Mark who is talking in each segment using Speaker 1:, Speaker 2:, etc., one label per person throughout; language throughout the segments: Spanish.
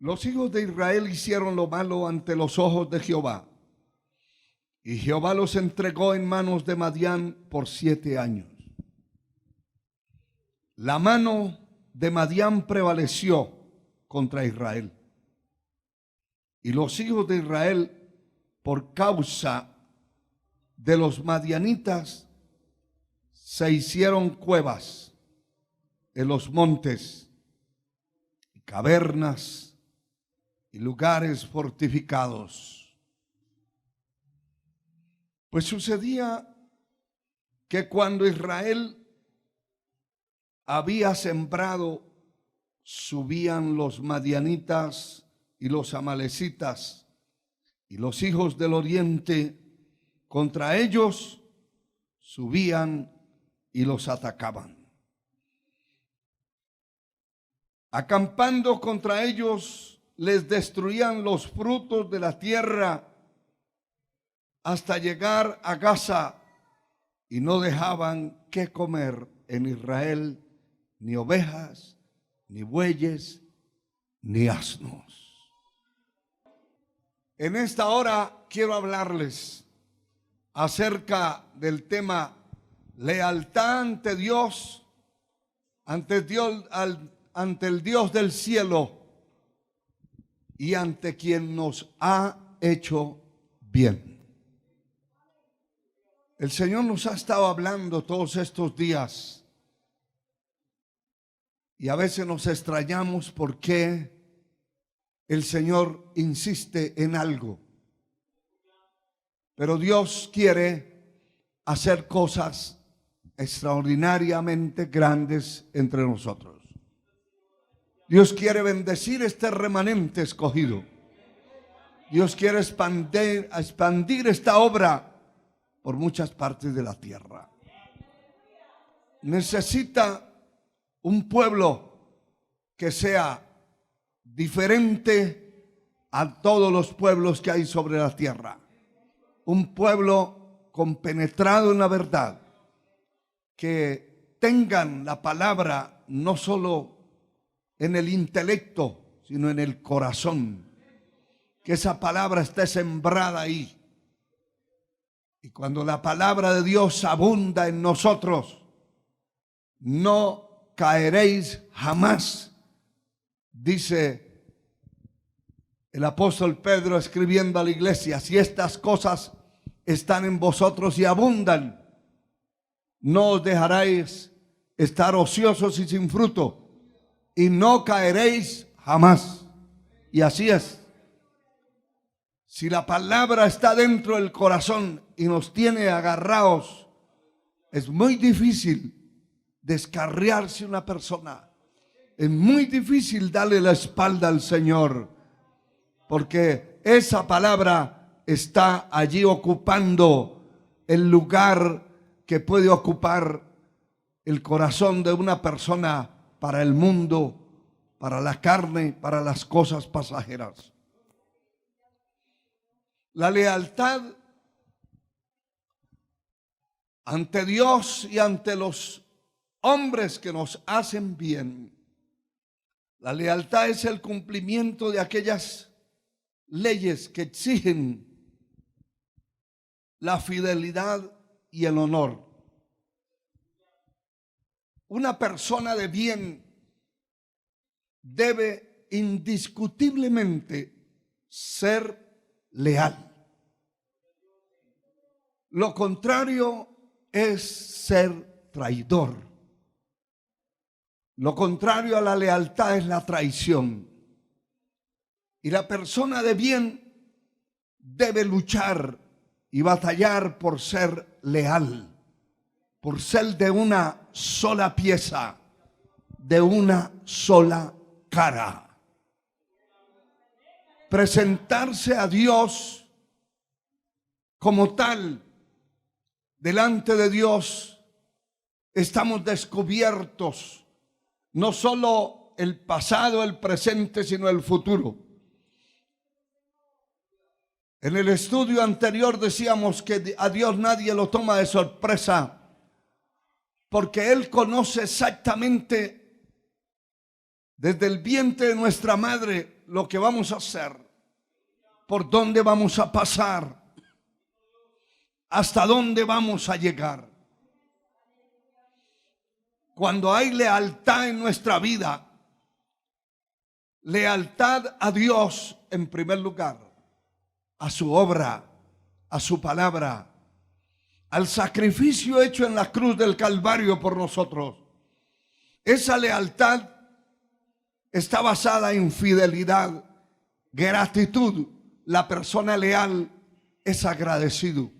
Speaker 1: Los hijos de Israel hicieron lo malo ante los ojos de Jehová, y Jehová los entregó en manos de Madián por 7 años. La mano de Madián prevaleció contra Israel, y los hijos de Israel, por causa de los madianitas, se hicieron cuevas en los montes, y cavernas y lugares fortificados. Pues sucedía que cuando Israel había sembrado, subían los madianitas y los amalecitas y los hijos del oriente contra ellos, subían y los atacaban. Acampando contra ellos, les destruían los frutos de la tierra hasta llegar a Gaza, y no dejaban que comer en Israel ni ovejas, ni bueyes, ni asnos. En esta hora quiero hablarles acerca del tema lealtad ante Dios, ante el Dios del cielo y ante quien nos ha hecho bien. El Señor nos ha estado hablando todos estos días y a veces nos extrañamos por qué el Señor insiste en algo. Pero Dios quiere hacer cosas extraordinariamente grandes entre nosotros. Dios quiere bendecir este remanente escogido. Dios quiere expandir esta obra por muchas partes de la tierra. Necesita un pueblo que sea diferente a todos los pueblos que hay sobre la tierra. Un pueblo compenetrado en la verdad, que tengan la palabra no solo en el intelecto, sino en el corazón. Que esa palabra esté sembrada ahí. Y cuando la palabra de Dios abunda en nosotros, no caeréis jamás, dice el apóstol Pedro escribiendo a la iglesia. Si estas cosas están en vosotros y abundan, no os dejaréis estar ociosos y sin fruto, y no caeréis jamás. Y así es. Si la palabra está dentro del corazón y nos tiene agarrados, es muy difícil descarriarse una persona. Es muy difícil darle la espalda al Señor, porque esa palabra está allí ocupando el lugar que puede ocupar el corazón de una persona para el mundo, para la carne, para las cosas pasajeras. La lealtad ante Dios y ante los hombres que nos hacen bien. La lealtad es el cumplimiento de aquellas leyes que exigen la fidelidad y el honor. Una persona de bien debe indiscutiblemente ser leal. Lo contrario es ser traidor. Lo contrario a la lealtad es la traición. Y la persona de bien debe luchar y batallar por ser leal, por ser de una sola pieza, de una sola cara. Presentarse a Dios como tal. Delante de Dios estamos descubiertos, no solo el pasado, el presente, sino el futuro. En el estudio anterior decíamos que a Dios nadie lo toma de sorpresa, porque Él conoce exactamente desde el vientre de nuestra madre lo que vamos a hacer, por dónde vamos a pasar, hasta dónde vamos a llegar. Cuando hay lealtad en nuestra vida, lealtad a Dios en primer lugar, a su obra, a su palabra, al sacrificio hecho en la cruz del Calvario por nosotros. Esa lealtad está basada en fidelidad, gratitud. La persona leal es agradecido.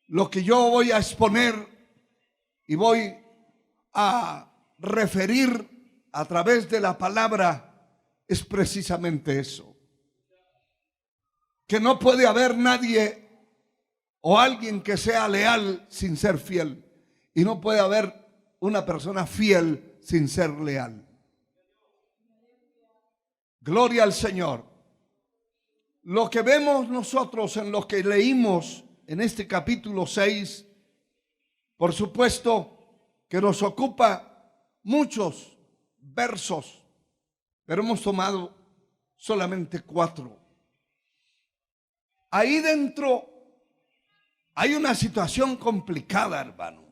Speaker 1: Lo que yo voy a exponer y voy a referir a través de la palabra es precisamente eso. Que no puede haber nadie o alguien que sea leal sin ser fiel. Y no puede haber una persona fiel sin ser leal. Gloria al Señor. Lo que vemos nosotros en lo que leímos en este capítulo 6, por supuesto que nos ocupa muchos versos, pero hemos tomado solamente 4. Ahí dentro hay una situación complicada, hermano,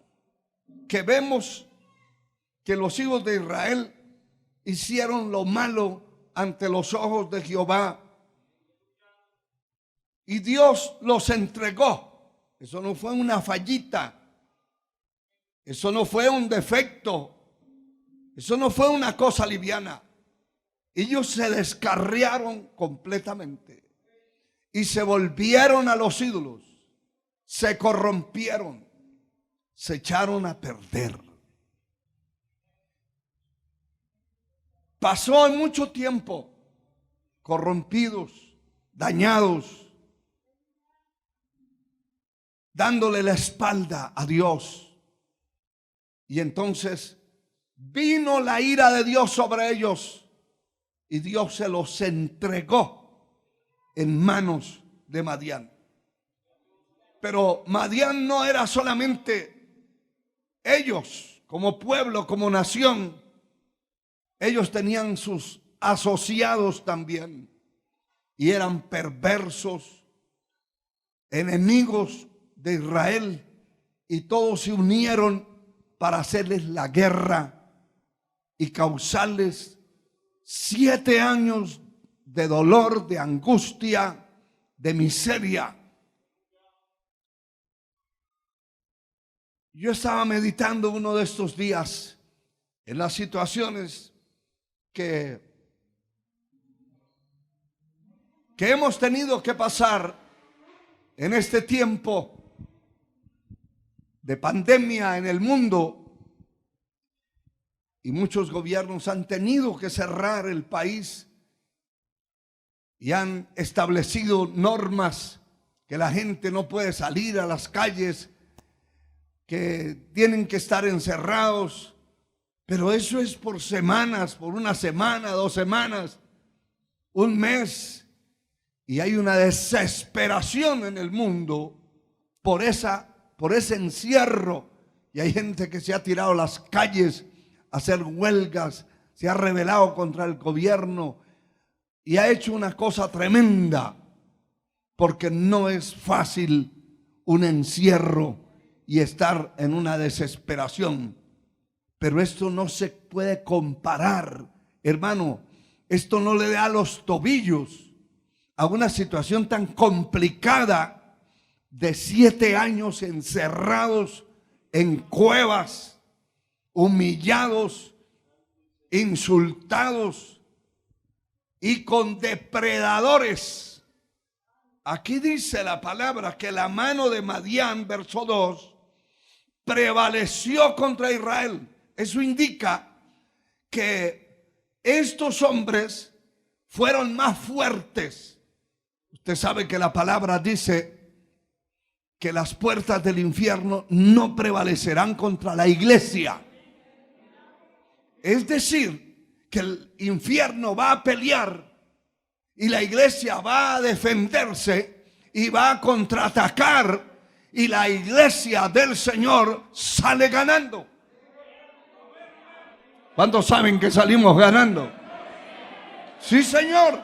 Speaker 1: que vemos que los hijos de Israel hicieron lo malo ante los ojos de Jehová y Dios los entregó. Eso no fue una fallita, eso no fue un defecto, eso no fue una cosa liviana. Ellos se descarriaron completamente y se volvieron a los ídolos, se corrompieron, se echaron a perder. Pasó mucho tiempo corrompidos, dañados, dándole la espalda a Dios. Y entonces vino la ira de Dios sobre ellos y Dios se los entregó en manos de Madián. Pero Madián no era solamente ellos como pueblo, como nación. Ellos tenían sus asociados también y eran perversos, enemigos de Israel, y todos se unieron para hacerles la guerra y causarles 7 años de dolor, de angustia, de miseria. Yo estaba meditando uno de estos días en las situaciones que hemos tenido que pasar en este tiempo de pandemia en el mundo, y muchos gobiernos han tenido que cerrar el país y han establecido normas que la gente no puede salir a las calles, que tienen que estar encerrados. Pero eso es por semanas, por una semana, 2 semanas, un mes. Y hay una desesperación en el mundo por ese encierro. Y hay gente que se ha tirado a las calles a hacer huelgas, se ha rebelado contra el gobierno y ha hecho una cosa tremenda, porque no es fácil un encierro y estar en una desesperación. Pero esto no se puede comparar, hermano. Esto no le da los tobillos a una situación tan complicada de 7 años encerrados en cuevas, humillados, insultados y con depredadores. Aquí dice la palabra que la mano de Madián, verso 2, prevaleció contra Israel. Eso indica que estos hombres fueron más fuertes. Usted sabe que la palabra dice que las puertas del infierno no prevalecerán contra la iglesia. Es decir, que el infierno va a pelear y la iglesia va a defenderse y va a contraatacar, y la iglesia del Señor sale ganando. ¿Cuántos saben que salimos ganando? Sí, Señor.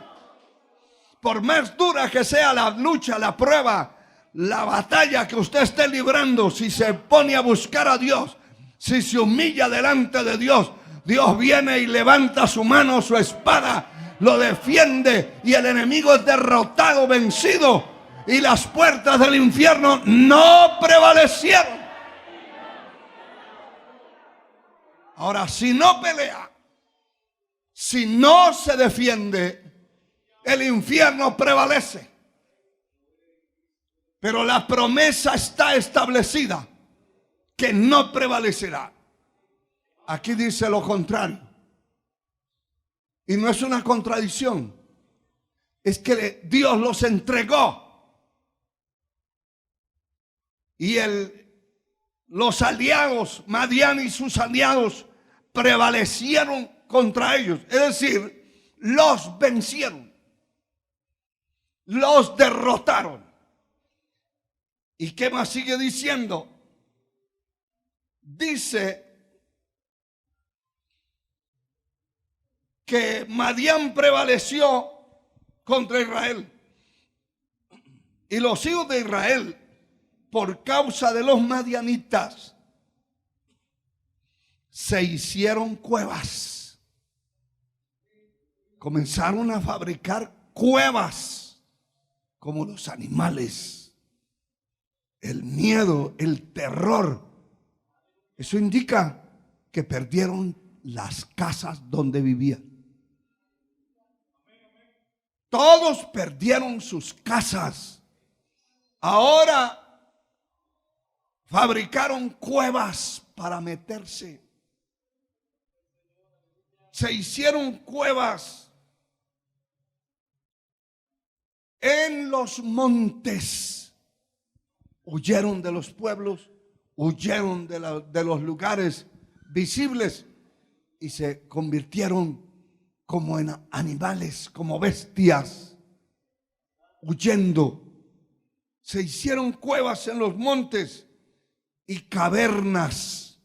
Speaker 1: Por más dura que sea la lucha, la prueba, la batalla que usted esté librando, si se pone a buscar a Dios, si se humilla delante de Dios, Dios viene y levanta su mano, su espada, lo defiende y el enemigo es derrotado, vencido, y las puertas del infierno no prevalecieron. Ahora, si no pelea, si no se defiende, el infierno prevalece. Pero la promesa está establecida que no prevalecerá. Aquí dice lo contrario. Y no es una contradicción. Es que Dios los entregó. Y los aliados, Madián y sus aliados, prevalecieron contra ellos. Es decir, los vencieron. Los derrotaron. ¿Y qué más sigue diciendo? Dice que Madián prevaleció contra Israel. Y los hijos de Israel, por causa de los madianitas, se hicieron cuevas. Comenzaron a fabricar cuevas como los animales. El miedo, el terror. Eso indica que perdieron las casas donde vivían. Todos perdieron sus casas. Ahora fabricaron cuevas para meterse. Se hicieron cuevas en los montes. Huyeron de los pueblos, huyeron de los lugares visibles y se convirtieron como en animales, como bestias, huyendo. Se hicieron cuevas en los montes y cavernas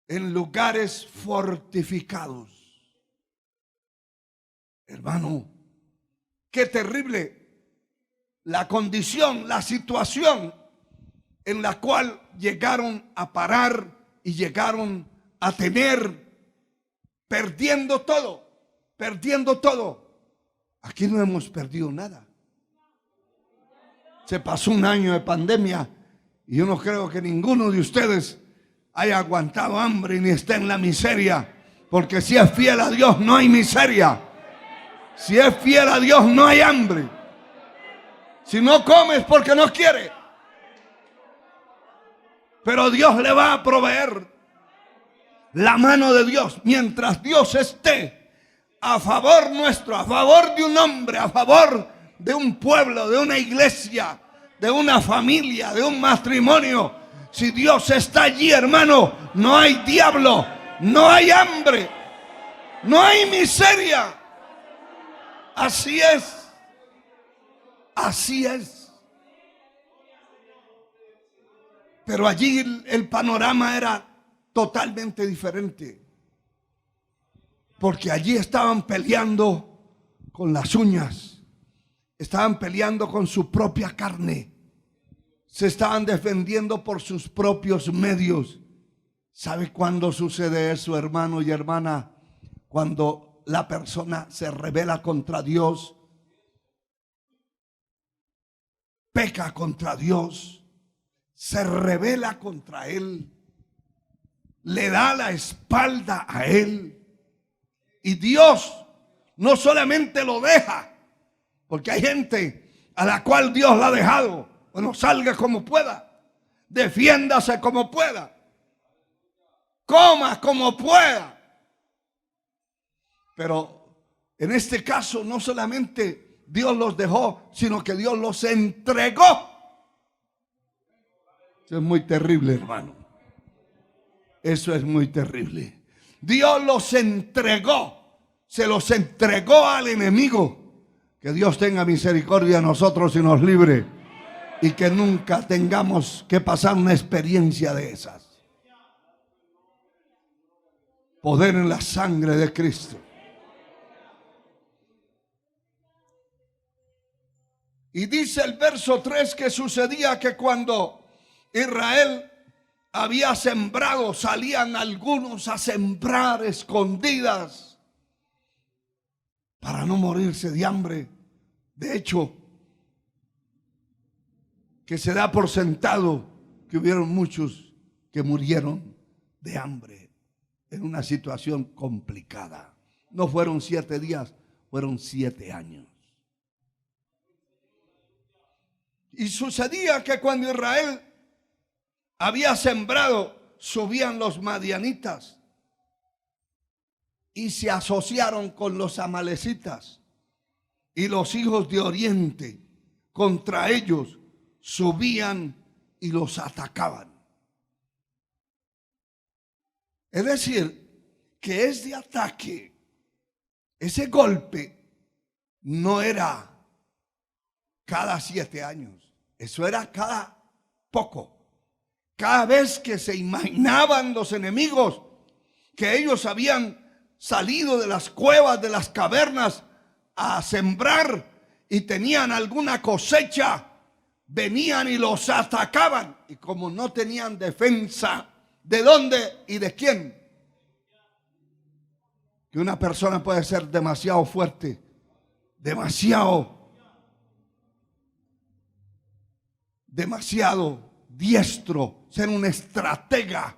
Speaker 1: en lugares fortificados. Hermano, qué terrible la condición, la situación en la cual llegaron a parar y llegaron a tener, perdiendo todo, perdiendo todo. Aquí no hemos perdido nada. Se pasó un año de pandemia y yo no creo que ninguno de ustedes haya aguantado hambre ni esté en la miseria, porque si es fiel a Dios no hay miseria. Si es fiel a Dios no hay hambre. Si no comes porque no quiere, pero Dios le va a proveer. La mano de Dios, mientras Dios esté a favor nuestro, a favor de un hombre, a favor de un pueblo, de una iglesia, de una familia, de un matrimonio. Si Dios está allí, hermano, no hay diablo, no hay hambre, no hay miseria. Así es. Así es. Pero allí el panorama era totalmente diferente. Porque allí estaban peleando con las uñas. Estaban peleando con su propia carne. Se estaban defendiendo por sus propios medios. ¿Sabe cuándo sucede eso, hermano y hermana? Cuando la persona se rebela contra Dios, peca contra Dios, se rebela contra Él, le da la espalda a Él. Y Dios no solamente lo deja, porque hay gente a la cual Dios la ha dejado. Bueno, salga como pueda, defiéndase como pueda, coma como pueda. Pero en este caso no solamente Dios los dejó, sino que Dios los entregó. Eso es muy terrible, hermano. Eso es muy terrible. Dios los entregó, se los entregó al enemigo. Que Dios tenga misericordia de nosotros y nos libre, y que nunca tengamos que pasar una experiencia de esas. Poder en la sangre de Cristo. Y dice el verso 3 que sucedía que cuando Israel había sembrado, salían algunos a sembrar escondidas para no morirse de hambre. De hecho, que se da por sentado que hubieron muchos que murieron de hambre en una situación complicada. No fueron 7 días, fueron 7 años. Y sucedía que cuando Israel había sembrado, subían los madianitas y se asociaron con los amalecitas, y los hijos de Oriente contra ellos subían y los atacaban. Es decir, que ese ataque, ese golpe, no era cada 7 años, eso era cada poco. Cada vez que se imaginaban los enemigos que ellos habían salido de las cuevas, de las cavernas a sembrar y tenían alguna cosecha, venían y los atacaban. Y como no tenían defensa, ¿de dónde y de quién? Que una persona puede ser demasiado fuerte, demasiado diestro, ser un estratega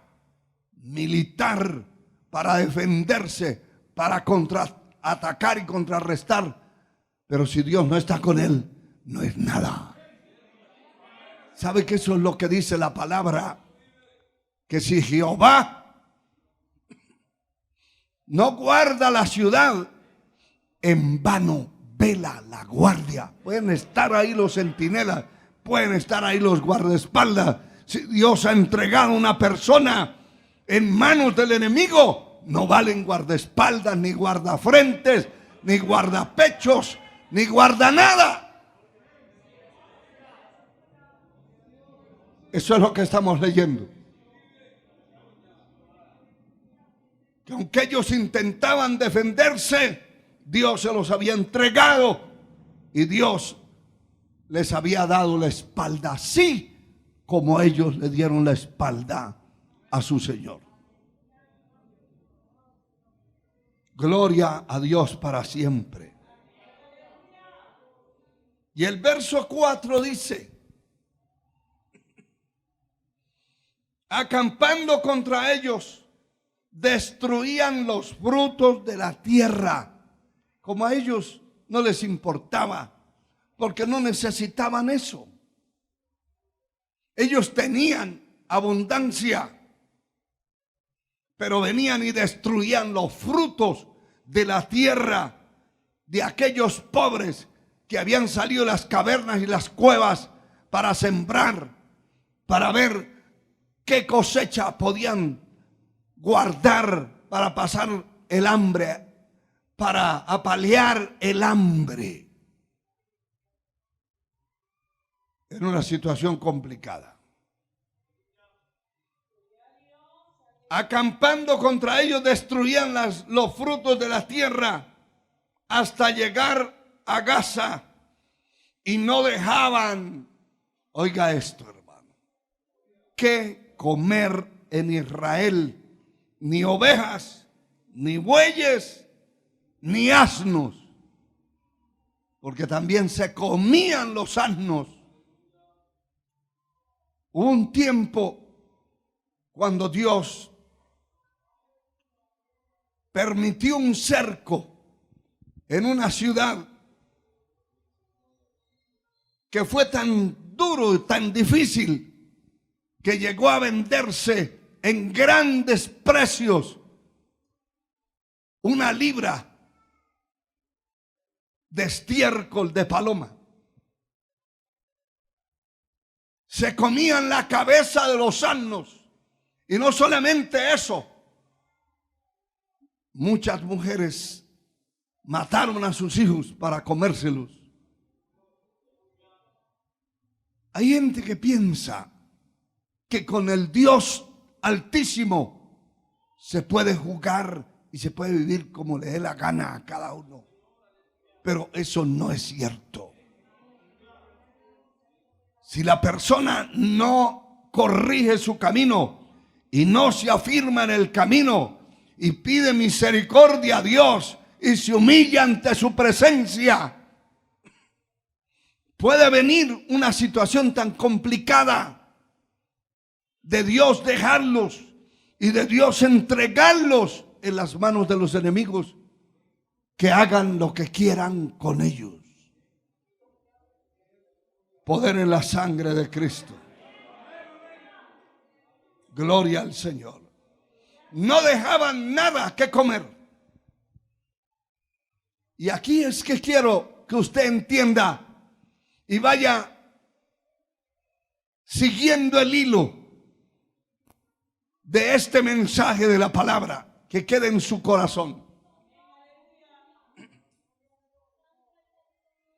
Speaker 1: militar para defenderse, para contraatacar y contrarrestar. Pero si Dios no está con él, no es nada. ¿Sabe que eso es lo que dice la palabra? Que si Jehová no guarda la ciudad, en vano vela la guardia. Pueden estar ahí los centinelas, pueden estar ahí los guardaespaldas. Si Dios ha entregado a una persona en manos del enemigo, no valen guardaespaldas, ni guardafrentes, ni guardapechos, ni guarda nada. Eso es lo que estamos leyendo. Que aunque ellos intentaban defenderse, Dios se los había entregado y Dios les había dado la espalda, así como ellos le dieron la espalda a su Señor. Gloria a Dios para siempre. Y el verso 4 dice: acampando contra ellos, destruían los frutos de la tierra. Como a ellos no les importaba, porque no necesitaban eso. Ellos tenían abundancia, pero venían y destruían los frutos de la tierra de aquellos pobres que habían salido de las cavernas y las cuevas para sembrar, para ver qué cosecha podían guardar para pasar el hambre, para apalear el hambre. En una situación complicada. Acampando contra ellos, destruían los frutos de la tierra hasta llegar a Gaza, y no dejaban, oiga esto, hermano, que comer en Israel ni ovejas, ni bueyes, ni asnos, porque también se comían los asnos. Hubo un tiempo cuando Dios permitió un cerco en una ciudad que fue tan duro y tan difícil que llegó a venderse en grandes precios una libra de estiércol de paloma. Se comían la cabeza de los asnos. Y no solamente eso, muchas mujeres mataron a sus hijos para comérselos. Hay gente que piensa que con el Dios Altísimo se puede jugar y se puede vivir como le dé la gana a cada uno. Pero eso no es cierto. Si la persona no corrige su camino y no se afirma en el camino y pide misericordia a Dios y se humilla ante su presencia, puede venir una situación tan complicada de Dios dejarlos y de Dios entregarlos en las manos de los enemigos, que hagan lo que quieran con ellos. Poder en la sangre de Cristo. Gloria al Señor. No dejaban nada que comer. Y aquí es que quiero que usted entienda y vaya siguiendo el hilo de este mensaje de la palabra, que quede en su corazón.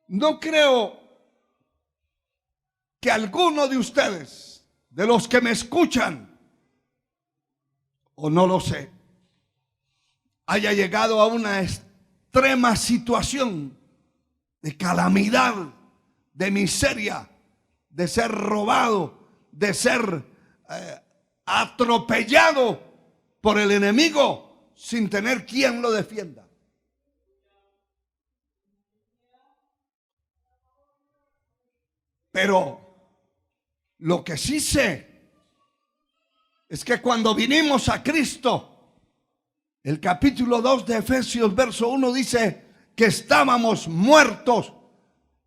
Speaker 1: No creo que alguno de ustedes, de los que me escuchan, o no lo sé, haya llegado a una extrema situación de calamidad, de miseria, de ser robado, de ser atropellado por el enemigo sin tener quien lo defienda. Pero lo que sí sé es que cuando vinimos a Cristo, el capítulo 2 de Efesios, verso 1 dice que estábamos muertos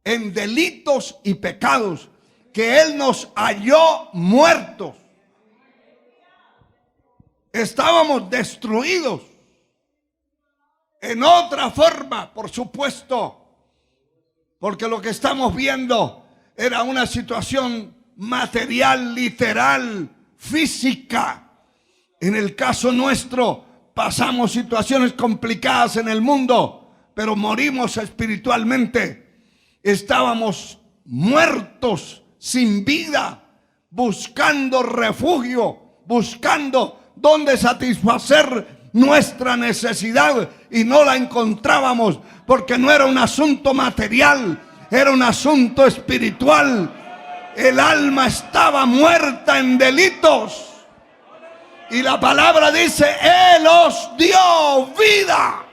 Speaker 1: en delitos y pecados, que Él nos halló muertos. Estábamos destruidos. En otra forma, por supuesto, porque lo que estamos viendo era una situación material, literal, física. En el caso nuestro, pasamos situaciones complicadas en el mundo, pero morimos espiritualmente. Estábamos muertos, sin vida, buscando refugio, buscando dónde satisfacer nuestra necesidad, y no la encontrábamos, porque no era un asunto material, era un asunto espiritual. El alma estaba muerta en delitos, y la palabra dice: Él os dio vida.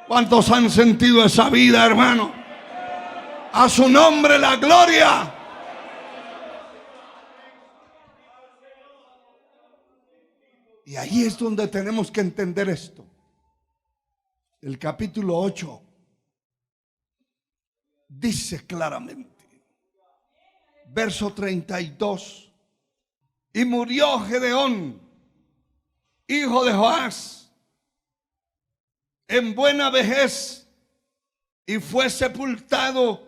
Speaker 1: ¿Cuántos han sentido esa vida, hermano? A su nombre la gloria. Y ahí es donde tenemos que entender esto. El capítulo 8 dice claramente, verso 32: y murió Gedeón, hijo de Joás, en buena vejez, y fue sepultado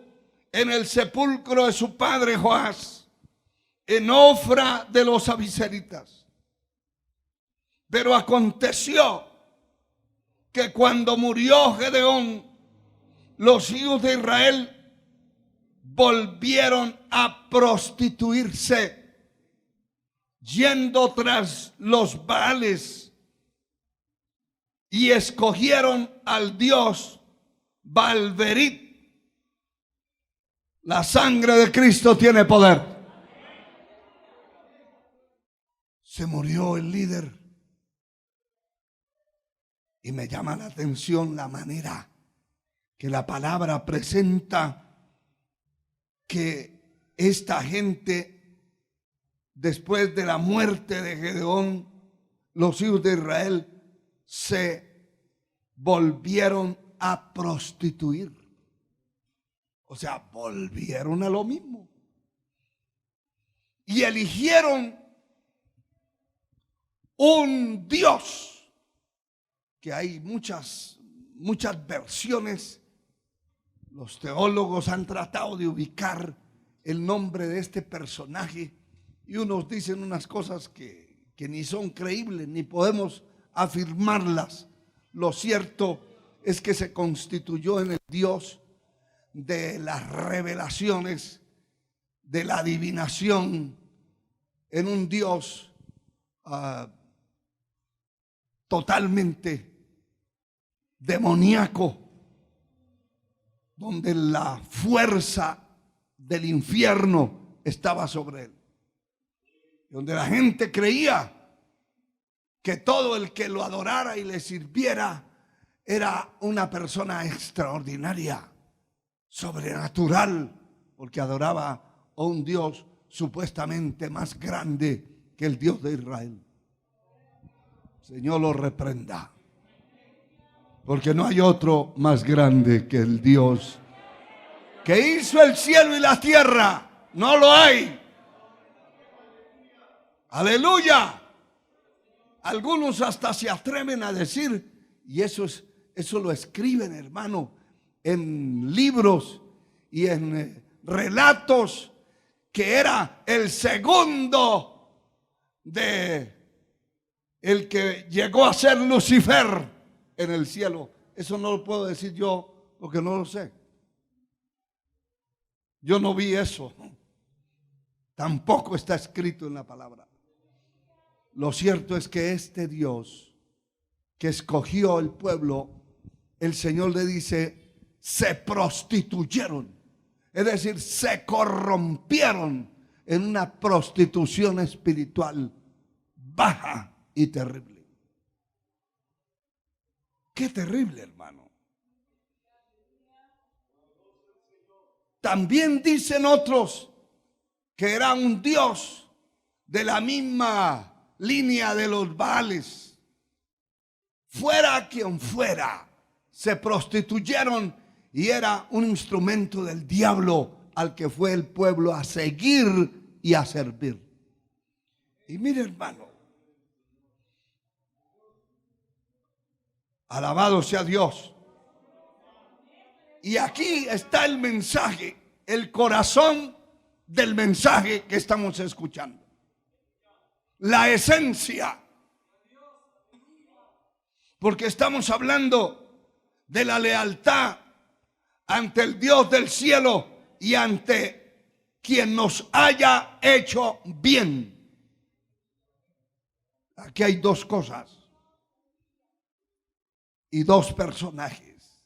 Speaker 1: en el sepulcro de su padre Joás, en Ofra de los Abiseritas. Pero aconteció que cuando murió Gedeón, los hijos de Israel volvieron a prostituirse, yendo tras los Baales, y escogieron al dios Baalberit. La sangre de Cristo tiene poder. Se murió el líder. Y me llama la atención la manera que la palabra presenta que esta gente, después de la muerte de Gedeón, los hijos de Israel se volvieron a prostituir. O sea, volvieron a lo mismo. Y eligieron un dios, que hay muchas versiones. Los teólogos han tratado de ubicar el nombre de este personaje, y unos dicen unas cosas que ni son creíbles, ni podemos afirmarlas. Lo cierto es que se constituyó en el Dios de las revelaciones, de la adivinación, en un Dios totalmente demoníaco, donde la fuerza del infierno estaba sobre él. Donde la gente creía que todo el que lo adorara y le sirviera era una persona extraordinaria, sobrenatural, porque adoraba a un Dios supuestamente más grande que el Dios de Israel. Señor lo reprenda, porque no hay otro más grande que el Dios que hizo el cielo y la tierra. No lo hay. Aleluya. Algunos hasta se atreven a decir, y eso lo escriben, hermano, en libros y en relatos, que era el segundo de el que llegó a ser Lucifer en el cielo. Eso no lo puedo decir yo porque no lo sé. Yo no vi eso. Tampoco está escrito en la palabra. Lo cierto es que este Dios que escogió el pueblo, el Señor le dice, se prostituyeron. Es decir, se corrompieron en una prostitución espiritual baja y terrible. Qué terrible, hermano. También dicen otros que era un dios de la misma línea de los Baales. Fuera quien fuera, se prostituyeron y era un instrumento del diablo al que fue el pueblo a seguir y a servir. Y mire, hermano, alabado sea Dios. Y aquí está el mensaje, el corazón del mensaje que estamos escuchando. La esencia. Porque estamos hablando de la lealtad ante el Dios del cielo y ante quien nos haya hecho bien. Aquí hay dos cosas y dos personajes.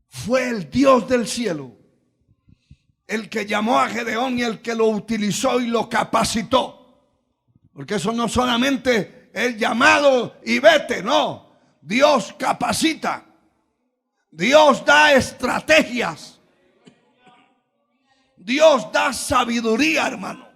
Speaker 1: Fue el Dios del cielo el que llamó a Gedeón y el que lo utilizó y lo capacitó. Porque eso no solamente es llamado y vete, no. Dios capacita. Dios da estrategias. Dios da sabiduría, hermano.